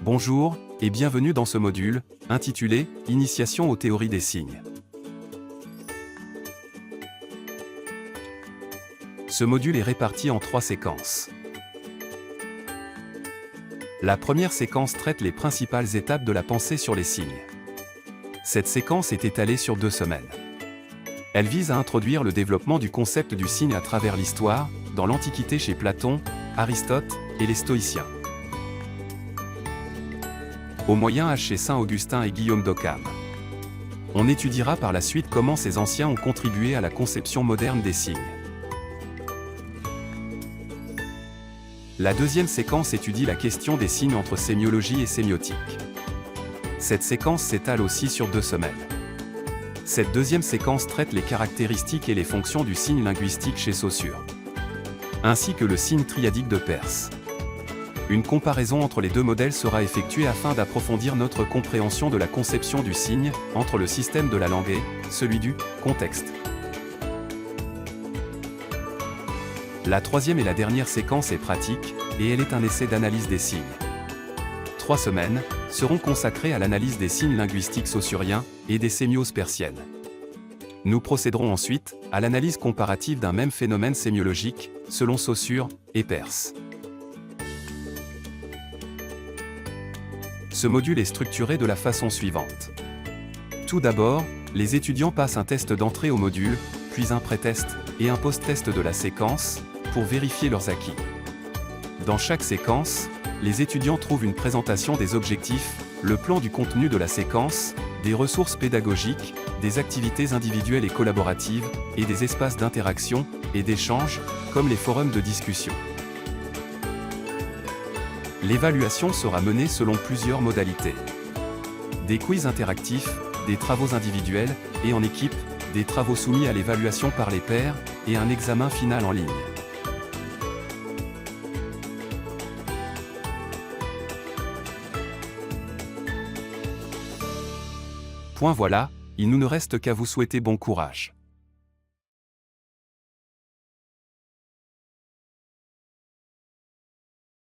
Bonjour, et bienvenue dans ce module, intitulé « Initiation aux théories des signes ». Ce module est réparti en 3 séquences. La première séquence traite les principales étapes de la pensée sur les signes. Cette séquence est étalée sur 2 semaines. Elle vise à introduire le développement du concept du signe à travers l'histoire, dans l'Antiquité chez Platon, Aristote et les Stoïciens. Au Moyen Âge chez Saint Augustin et Guillaume d'Occam. On étudiera par la suite comment ces anciens ont contribué à la conception moderne des signes. La deuxième séquence étudie la question des signes entre sémiologie et sémiotique. Cette séquence s'étale aussi sur 2 semaines. Cette deuxième séquence traite les caractéristiques et les fonctions du signe linguistique chez Saussure, ainsi que le signe triadique de Peirce. Une comparaison entre les 2 modèles sera effectuée afin d'approfondir notre compréhension de la conception du signe, entre le système de la langue et celui du contexte. La troisième et la dernière séquence est pratique, et elle est un essai d'analyse des signes. 3 semaines seront consacrées à l'analyse des signes linguistiques saussuriens et des sémioses persiennes. Nous procéderons ensuite à l'analyse comparative d'un même phénomène sémiologique, selon Saussure et Peirce. Ce module est structuré de la façon suivante. Tout d'abord, les étudiants passent un test d'entrée au module, puis un pré-test et un post-test de la séquence, pour vérifier leurs acquis. Dans chaque séquence, les étudiants trouvent une présentation des objectifs, le plan du contenu de la séquence, des ressources pédagogiques, des activités individuelles et collaboratives, et des espaces d'interaction et d'échange, comme les forums de discussion. L'évaluation sera menée selon plusieurs modalités. Des quiz interactifs, des travaux individuels, et en équipe, des travaux soumis à l'évaluation par les pairs, et un examen final en ligne. Voilà, il nous ne reste qu'à vous souhaiter bon courage.